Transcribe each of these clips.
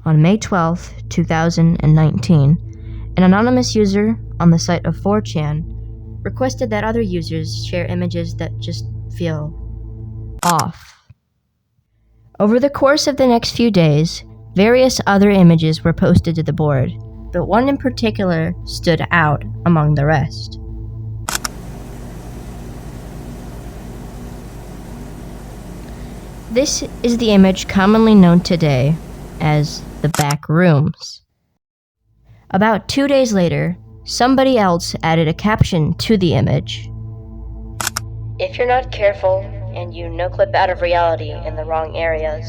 On May 12, 2019, an anonymous user on the site of 4chan requested that other users share images that just feel off. Over the course of the next few days, various other images were posted to the board, but one in particular stood out among the rest. This is the image commonly known today as the Backrooms. About 2 days later, somebody else added a caption to the image. If you're not careful and you no-clip out of reality in the wrong areas,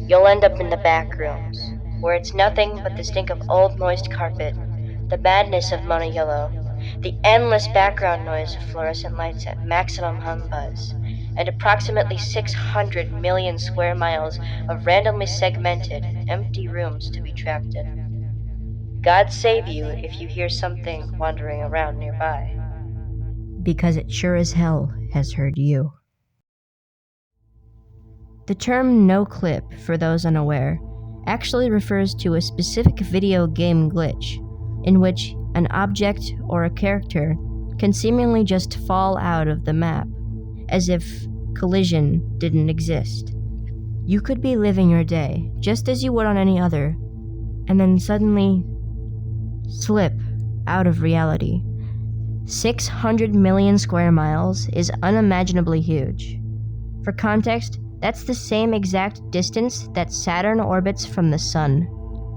you'll end up in the Backrooms, where it's nothing but the stink of old moist carpet, the madness of Mona Yellow, the endless background noise of fluorescent lights at maximum hum buzz, and approximately 600 million square miles of randomly segmented, empty rooms to be trapped in. God save you if you hear something wandering around nearby. Because it sure as hell has heard you. The term no-clip, for those unaware, actually refers to a specific video game glitch in which an object or a character can seemingly just fall out of the map, as if collision didn't exist. You could be living your day just as you would on any other, and then suddenly slip out of reality. 600 million square miles is unimaginably huge. For context, that's the same exact distance that Saturn orbits from the Sun.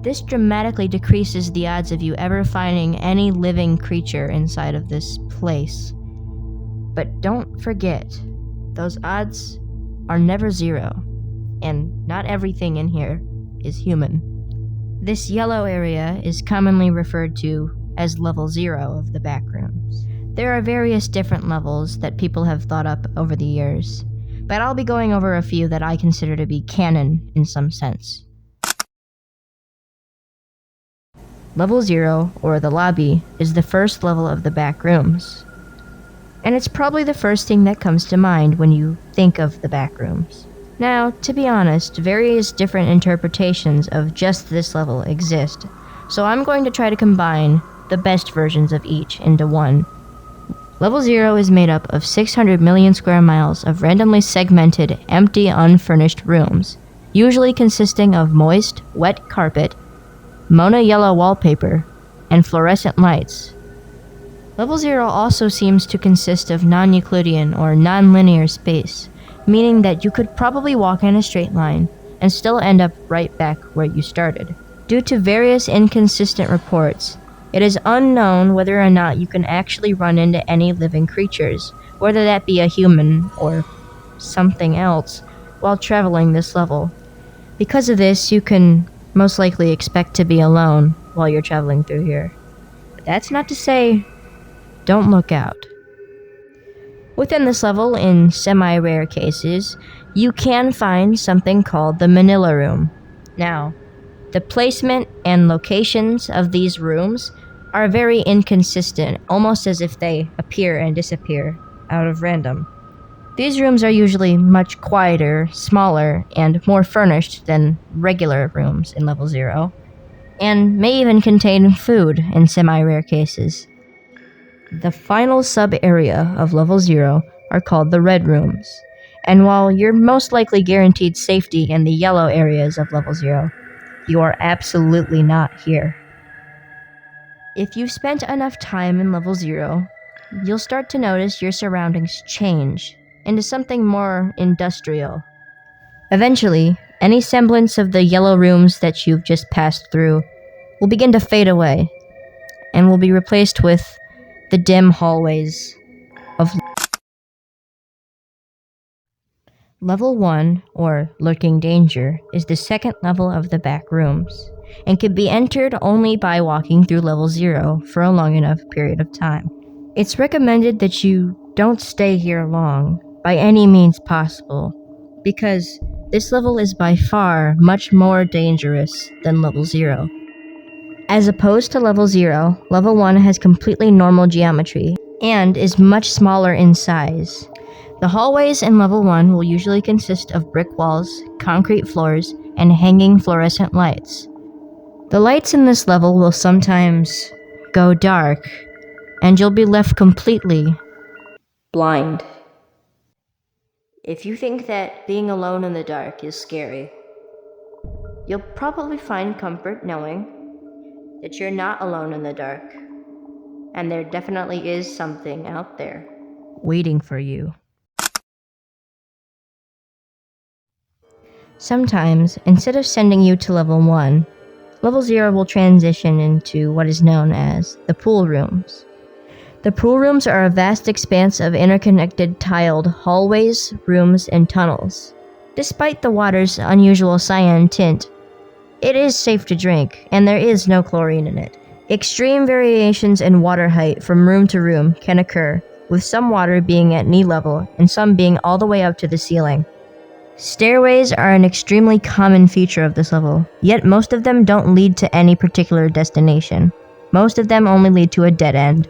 This dramatically decreases the odds of you ever finding any living creature inside of this place. But don't forget, those odds are never zero, and not everything in here is human. This yellow area is commonly referred to as level 0 of the Backrooms. There are various different levels that people have thought up over the years, but I'll be going over a few that I consider to be canon in some sense. Level 0, or the lobby, is the first level of the Backrooms. And it's probably the first thing that comes to mind when you think of the Backrooms. Now, to be honest, various different interpretations of just this level exist, so I'm going to try to combine the best versions of each into one. Level 0 is made up of 600 million square miles of randomly segmented, empty, unfurnished rooms, usually consisting of moist, wet carpet, Mona Yellow wallpaper, and fluorescent lights. Level 0 also seems to consist of non-Euclidean or non-linear space, meaning that you could probably walk in a straight line and still end up right back where you started. Due to various inconsistent reports, it is unknown whether or not you can actually run into any living creatures, whether that be a human or something else, while traveling this level. Because of this, you can most likely expect to be alone while you're traveling through here. But that's not to say don't look out. Within this level, in semi-rare cases, you can find something called the Manila Room. Now, the placement and locations of these rooms are very inconsistent, almost as if they appear and disappear out of random. These rooms are usually much quieter, smaller, and more furnished than regular rooms in level 0, and may even contain food in semi-rare cases. The final sub-area of level 0 are called the Red Rooms, and while you're most likely guaranteed safety in the yellow areas of level 0, you are absolutely not here. If you've spent enough time in level 0, you'll start to notice your surroundings change into something more industrial. Eventually, any semblance of the yellow rooms that you've just passed through will begin to fade away, and will be replaced with the dim hallways of Level 1, or Lurking Danger, is the second level of the Backrooms, and can be entered only by walking through level 0 for a long enough period of time. It's recommended that you don't stay here long, by any means possible, because this level is by far much more dangerous than level 0. As opposed to level 0, level 1 has completely normal geometry, and is much smaller in size. The hallways in level 1 will usually consist of brick walls, concrete floors, and hanging fluorescent lights. The lights in this level will sometimes go dark, and you'll be left completely blind. If you think that being alone in the dark is scary, you'll probably find comfort knowing that you're not alone in the dark, and there definitely is something out there waiting for you. Sometimes, instead of sending you to level 1, level 0 will transition into what is known as the pool rooms. The pool rooms are a vast expanse of interconnected tiled hallways, rooms, and tunnels. Despite the water's unusual cyan tint, it is safe to drink, and there is no chlorine in it. Extreme variations in water height from room to room can occur, with some water being at knee level and some being all the way up to the ceiling. Stairways are an extremely common feature of this level, yet most of them don't lead to any particular destination. Most of them only lead to a dead end.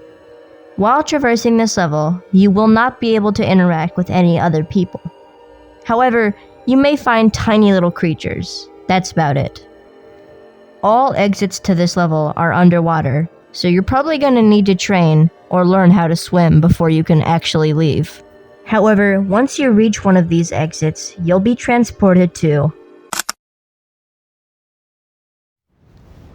While traversing this level, you will not be able to interact with any other people. However, you may find tiny little creatures. That's about it. All exits to this level are underwater, so you're probably going to need to train or learn how to swim before you can actually leave. However, once you reach one of these exits, you'll be transported to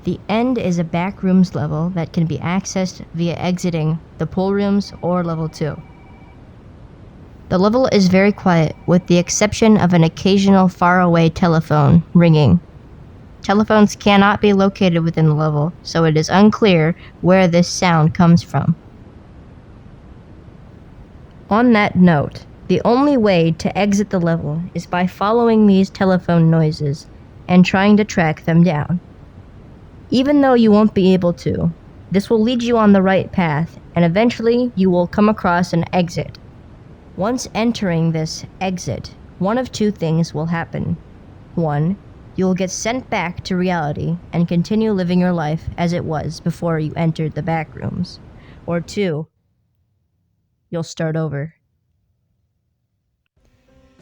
the end is a backrooms level that can be accessed via exiting the pool rooms or level 2. The level is very quiet, with the exception of an occasional faraway telephone ringing. Telephones cannot be located within the level, so it is unclear where this sound comes from. On that note, the only way to exit the level is by following these telephone noises and trying to track them down. Even though you won't be able to, this will lead you on the right path, and eventually you will come across an exit. Once entering this exit, one of two things will happen. 1, you will get sent back to reality and continue living your life as it was before you entered the backrooms. Or 2, you'll start over.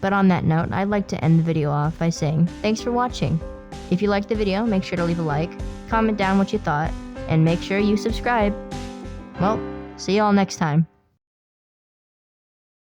But on that note, I'd like to end the video off by saying thanks for watching. If you liked the video, make sure to leave a like, comment down what you thought, and make sure you subscribe. Well, see y'all next time.